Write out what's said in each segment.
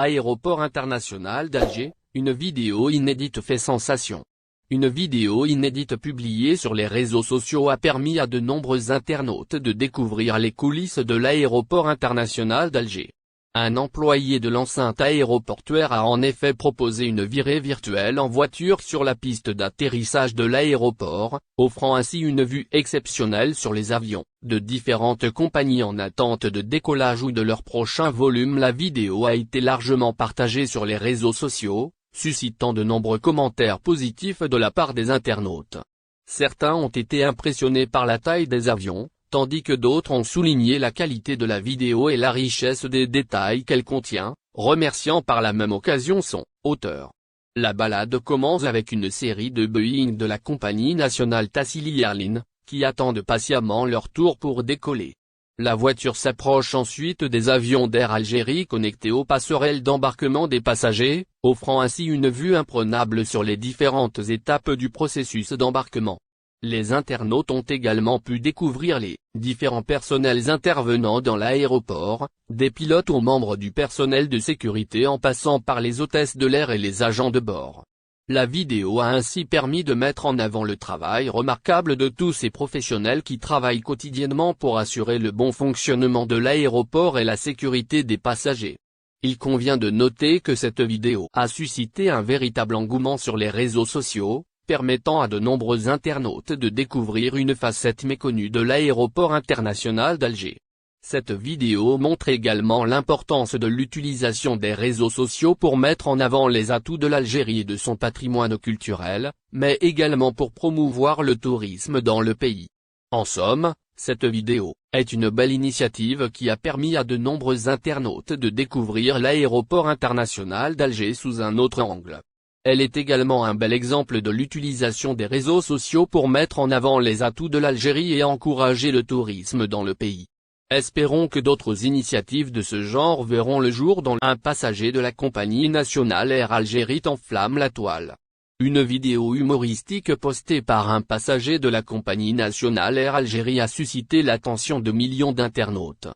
Aéroport international d'Alger, une vidéo inédite fait sensation. Une vidéo inédite publiée sur les réseaux sociaux a permis à de nombreux internautes de découvrir les coulisses de l'aéroport international d'Alger. Un employé de l'enceinte aéroportuaire a en effet proposé une virée virtuelle en voiture sur la piste d'atterrissage de l'aéroport, offrant ainsi une vue exceptionnelle sur les avions de différentes compagnies en attente de décollage ou de leur prochain volume. La vidéo a été largement partagée sur les réseaux sociaux, suscitant de nombreux commentaires positifs de la part des internautes. Certains ont été impressionnés par la taille des avions, tandis que d'autres ont souligné la qualité de la vidéo et la richesse des détails qu'elle contient, remerciant par la même occasion son auteur. La balade commence avec une série de Boeing de la compagnie nationale Tassili Airlines, qui attendent patiemment leur tour pour décoller. La voiture s'approche ensuite des avions d'Air Algérie connectés aux passerelles d'embarquement des passagers, offrant ainsi une vue imprenable sur les différentes étapes du processus d'embarquement. Les internautes ont également pu découvrir les différents personnels intervenant dans l'aéroport, des pilotes aux membres du personnel de sécurité en passant par les hôtesses de l'air et les agents de bord. La vidéo a ainsi permis de mettre en avant le travail remarquable de tous ces professionnels qui travaillent quotidiennement pour assurer le bon fonctionnement de l'aéroport et la sécurité des passagers. Il convient de noter que cette vidéo a suscité un véritable engouement sur les réseaux sociaux, permettant à de nombreux internautes de découvrir une facette méconnue de l'aéroport international d'Alger. Cette vidéo montre également l'importance de l'utilisation des réseaux sociaux pour mettre en avant les atouts de l'Algérie et de son patrimoine culturel, mais également pour promouvoir le tourisme dans le pays. En somme, cette vidéo est une belle initiative qui a permis à de nombreux internautes de découvrir l'aéroport international d'Alger sous un autre angle. Elle est également un bel exemple de l'utilisation des réseaux sociaux pour mettre en avant les atouts de l'Algérie et encourager le tourisme dans le pays. Espérons que d'autres initiatives de ce genre verront le jour dans un passager de la compagnie nationale Air Algérie enflamme la toile. Une vidéo humoristique postée par un passager de la compagnie nationale Air Algérie a suscité l'attention de millions d'internautes.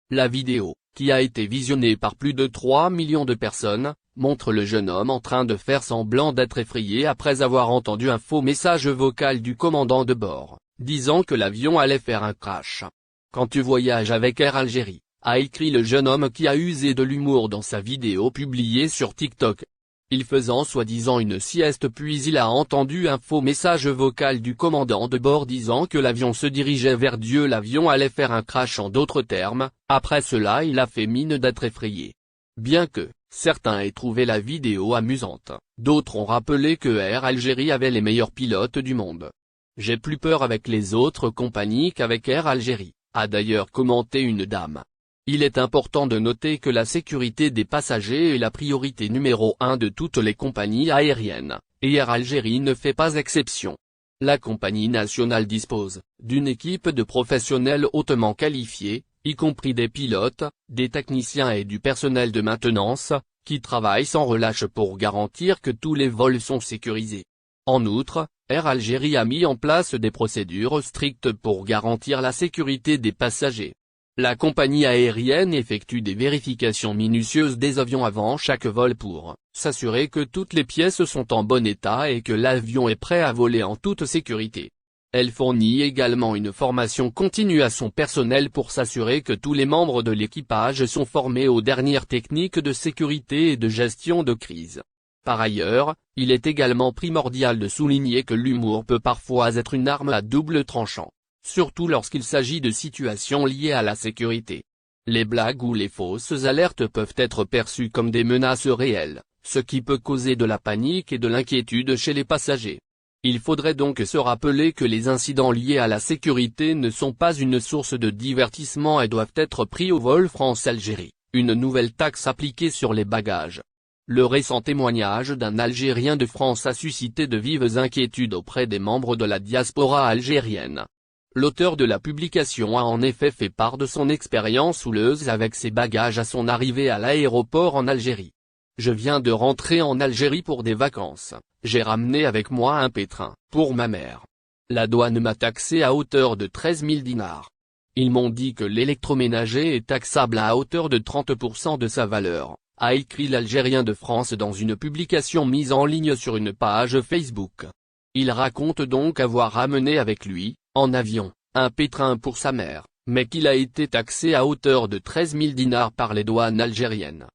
La vidéo, qui a été visionnée par plus de 3 millions de personnes, montre le jeune homme en train de faire semblant d'être effrayé après avoir entendu un faux message vocal du commandant de bord, disant que l'avion allait faire un crash. Quand tu voyages avec Air Algérie, a écrit le jeune homme qui a usé de l'humour dans sa vidéo publiée sur TikTok. Il faisant soi-disant une sieste puis il a entendu un faux message vocal du commandant de bord disant que l'avion se dirigeait vers Dieu, l'avion allait faire un crash en d'autres termes. Après cela il a fait mine d'être effrayé. Bien que certains aient trouvé la vidéo amusante, d'autres ont rappelé que Air Algérie avait les meilleurs pilotes du monde. J'ai plus peur avec les autres compagnies qu'avec Air Algérie, a d'ailleurs commenté une dame. Il est important de noter que la sécurité des passagers est la priorité numéro 1 de toutes les compagnies aériennes, et Air Algérie ne fait pas exception. La compagnie nationale dispose d'une équipe de professionnels hautement qualifiés, y compris des pilotes, des techniciens et du personnel de maintenance, qui travaillent sans relâche pour garantir que tous les vols sont sécurisés. En outre, Air Algérie a mis en place des procédures strictes pour garantir la sécurité des passagers. La compagnie aérienne effectue des vérifications minutieuses des avions avant chaque vol pour s'assurer que toutes les pièces sont en bon état et que l'avion est prêt à voler en toute sécurité. Elle fournit également une formation continue à son personnel pour s'assurer que tous les membres de l'équipage sont formés aux dernières techniques de sécurité et de gestion de crise. Par ailleurs, il est également primordial de souligner que l'humour peut parfois être une arme à double tranchant, surtout lorsqu'il s'agit de situations liées à la sécurité. Les blagues ou les fausses alertes peuvent être perçues comme des menaces réelles, ce qui peut causer de la panique et de l'inquiétude chez les passagers. Il faudrait donc se rappeler que les incidents liés à la sécurité ne sont pas une source de divertissement et doivent être pris au vol France-Algérie, une nouvelle taxe appliquée sur les bagages. Le récent témoignage d'un Algérien de France a suscité de vives inquiétudes auprès des membres de la diaspora algérienne. L'auteur de la publication a en effet fait part de son expérience houleuse avec ses bagages à son arrivée à l'aéroport en Algérie. Je viens de rentrer en Algérie pour des vacances, j'ai ramené avec moi un pétrin, pour ma mère. La douane m'a taxé à hauteur de 13 000 dinars. Ils m'ont dit que l'électroménager est taxable à hauteur de 30% de sa valeur, a écrit l'Algérien de France dans une publication mise en ligne sur une page Facebook. Il raconte donc avoir ramené avec lui, en avion, un pétrin pour sa mère, mais qu'il a été taxé à hauteur de 13 000 dinars par les douanes algériennes.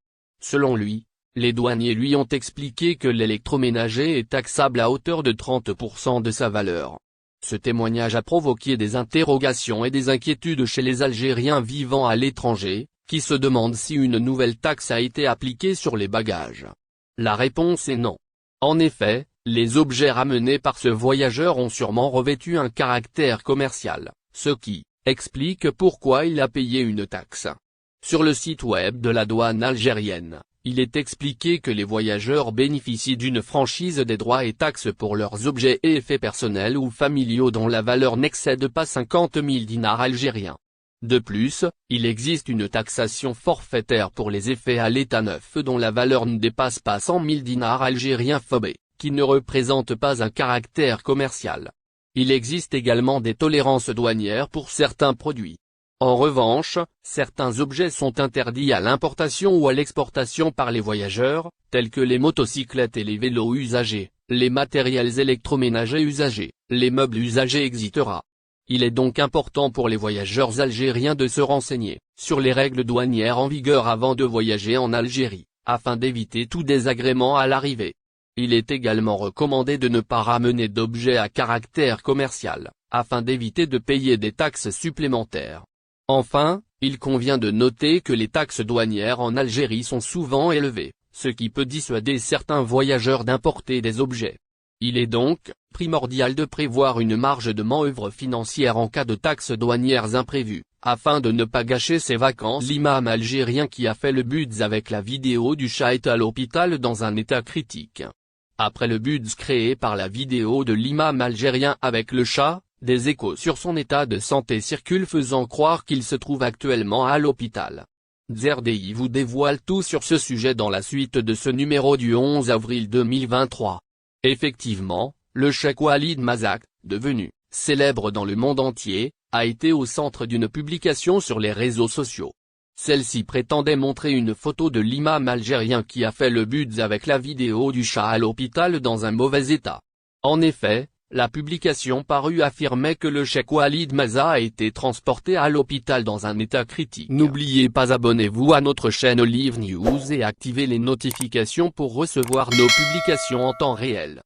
Selon lui, les douaniers lui ont expliqué que l'électroménager est taxable à hauteur de 30% de sa valeur. Ce témoignage a provoqué des interrogations et des inquiétudes chez les Algériens vivant à l'étranger, qui se demandent si une nouvelle taxe a été appliquée sur les bagages. La réponse est non. En effet, les objets ramenés par ce voyageur ont sûrement revêtu un caractère commercial, ce qui explique pourquoi il a payé une taxe. Sur le site web de la douane algérienne, il est expliqué que les voyageurs bénéficient d'une franchise des droits et taxes pour leurs objets et effets personnels ou familiaux dont la valeur n'excède pas 50 000 dinars algériens. De plus, il existe une taxation forfaitaire pour les effets à l'état neuf dont la valeur ne dépasse pas 100 000 dinars algériens FOB, qui ne représente pas un caractère commercial. Il existe également des tolérances douanières pour certains produits. En revanche, certains objets sont interdits à l'importation ou à l'exportation par les voyageurs, tels que les motocyclettes et les vélos usagés, les matériels électroménagers usagés, les meubles usagés etc. Il est donc important pour les voyageurs algériens de se renseigner sur les règles douanières en vigueur avant de voyager en Algérie, afin d'éviter tout désagrément à l'arrivée. Il est également recommandé de ne pas ramener d'objets à caractère commercial, afin d'éviter de payer des taxes supplémentaires. Enfin, il convient de noter que les taxes douanières en Algérie sont souvent élevées, ce qui peut dissuader certains voyageurs d'importer des objets. Il est donc primordial de prévoir une marge de manœuvre financière en cas de taxes douanières imprévues, afin de ne pas gâcher ses vacances. L'imam algérien qui a fait le buzz avec la vidéo du chat est à l'hôpital dans un état critique. Après le buzz créé par la vidéo de l'imam algérien avec le chat, des échos sur son état de santé circulent faisant croire qu'il se trouve actuellement à l'hôpital. ZRDI vous dévoile tout sur ce sujet dans la suite de ce numéro du 11 avril 2023. Effectivement, le cheikh Walid Mazzak, devenu célèbre dans le monde entier, a été au centre d'une publication sur les réseaux sociaux. Celle-ci prétendait montrer une photo de l'imam algérien qui a fait le buzz avec la vidéo du chat à l'hôpital dans un mauvais état. En effet, la publication parue affirmait que le cheikh Walid Mazzak a été transporté à l'hôpital dans un état critique. N'oubliez pas abonnez-vous à notre chaîne Olive News et activez les notifications pour recevoir nos publications en temps réel.